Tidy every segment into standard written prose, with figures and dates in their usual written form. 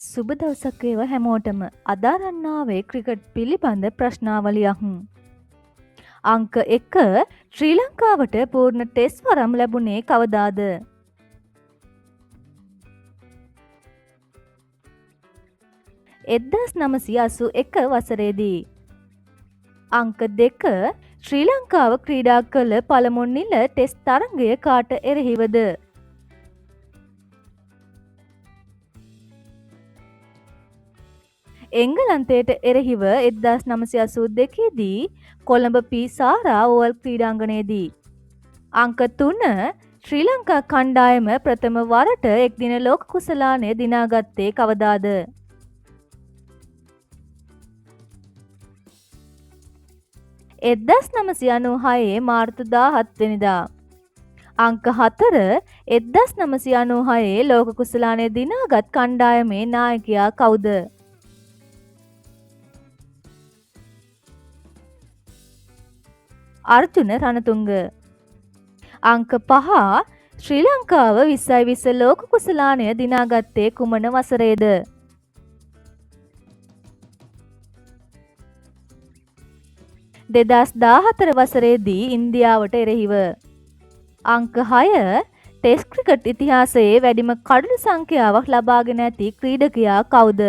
සුබ දවසක් වේවා හැමෝටම. අද අරන් ආවේ ක්‍රිකට් පිළිබඳ ප්‍රශ්නාවලියක්. අංක 1 ශ්‍රී ලංකාවට පූර්ණ ටෙස්ට් වරම් ලැබුණේ කවදාද? එක්දහස් නවසිය අසූ එක වසරේදී. අංක 2 ශ්‍රී ලංකාව ක්‍රීඩා කළ පළමු නිල ටෙස්ට් තරගය කාට එරෙහිවද? එංගලන්තයට එරෙහිව 1982 දී කොළඹ පී සාරා ඕවල් ක්‍රීඩාංගණයේදී. අංක 3 ශ්‍රී ලංකා කණ්ඩායම ප්‍රථම වරට එක්දින ලෝක කුසලානය දිනාගත්තේ කවදාද? එක්දහස් නවසිය අනූහයේ මාර්තු 17 වෙනිදා. අංක 4 එක්දහස් නවසිය අනූහයේ ලෝක කුසලානය දිනාගත් කණ්ඩායමේ නායකයා කවුද? අර්ජුන රණතුංග. අංක 5 ශ්‍රී ලංකාව 2020 ලෝක කුසලානය දිනාගත්තේ කුමන වසරේද? දෙදහස් 14 වසරේදී ඉන්දියාවට එරෙහිව. අංක 6 ටෙස්ට් ක්‍රිකට් ඉතිහාසයේ වැඩිම කඩලු සංඛ්‍යාවක් ලබාගෙන ඇති ක්‍රීඩකයා කවුද?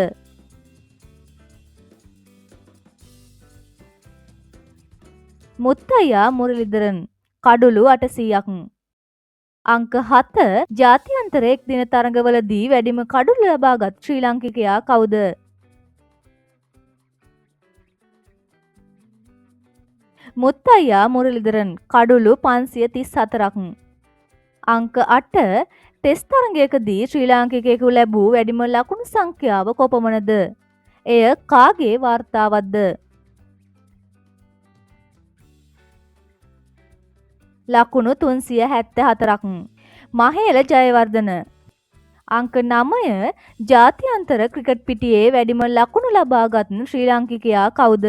මුත්තයියා මුරලිදරන්. කඩුළු 800ක්. අංක 7 ජාත්‍යන්තර එක්දින තරඟවලදී වැඩිම කඩුළු ලබාගත් ශ්‍රී ලාංකිකයා කවුද? මුත්තයියා මුරලිදරන්. කඩුළු 534ක්. අංක 8 ටෙස්ට් තරඟයකදී ශ්‍රී ලාංකිකයෙකු ලැබූ වැඩිම ලකුණු සංඛ්‍යාව කොපමණද? එය කාගේ වාර්තාවක්ද? ලකුණු 374ක්. මහේල ජයවර්ධන. අංක 9 ජාත්‍යන්තර ක්‍රිකට් පිටියේ වැඩිම ලකුණු ලබාගත් ශ්‍රී ලාංකිකයා කවුද?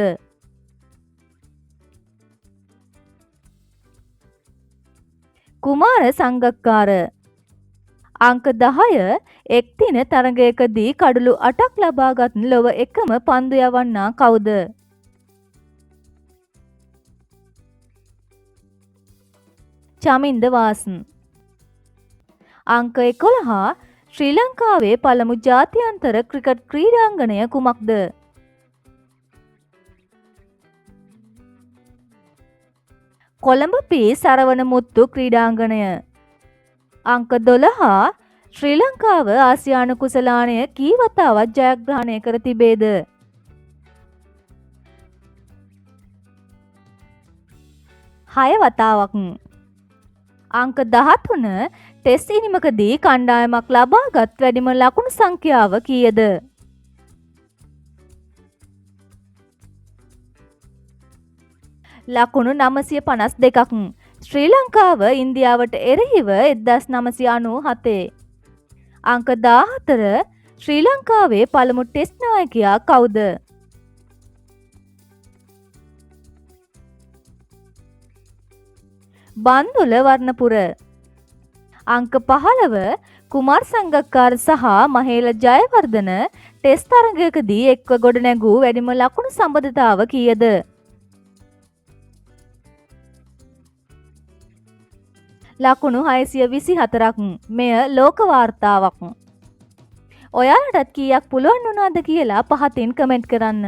කුමාර සංගක්කාර. අංක 10 එක්දින තරඟයකදී කඩුළු 8ක් ලබාගත් ලොව එකම පන්දු යවන්නා කවුද? චමින්ද වාසන්. අංක 11 ශ්‍රී ලංකාවේ පළමු ජාත්‍යන්තර ක්‍රිකට් ක්‍රීඩාංගණය කුමක්ද? කොළඹ පී සරවන මුත්තු ක්‍රීඩාංගණය. අංක 12 ශ්‍රී ලංකාව ආසියානු කුසලානය කී වතාවක් ජයග්‍රහණය කර තිබේද? හය වතාවක්. අංක 13 ටෙස්ට් ඉනිමකදී කණ්ඩායමක් ලබාගත් වැඩිම ලකුණු සංඛ්‍යාව කීයද? ලකුණු 952ක්. ශ්‍රී ලංකාව ඉන්දියාවට එරෙහිව 1997. අංක 14 ශ්‍රී ලංකාවේ පළමු ටෙස්ට් නායකයා කවුද? බන්දුල වර්ණපුර. අංක 15 කුමාර් සංගක්කාර සහ මහේල ජයවර්ධන ටෙස්ට් තරඟයකදී එක්ව ගොඩනැගූ වැඩිම ලකුණු සම්බන්ධතාව කීයද? ලකුණු 624ක්. මෙය ලෝක වාර්තාවක්. ඔයාලටත් කීයක් පුළුවන් වුණාද කියලා පහතින් කමෙන්ට් කරන්න.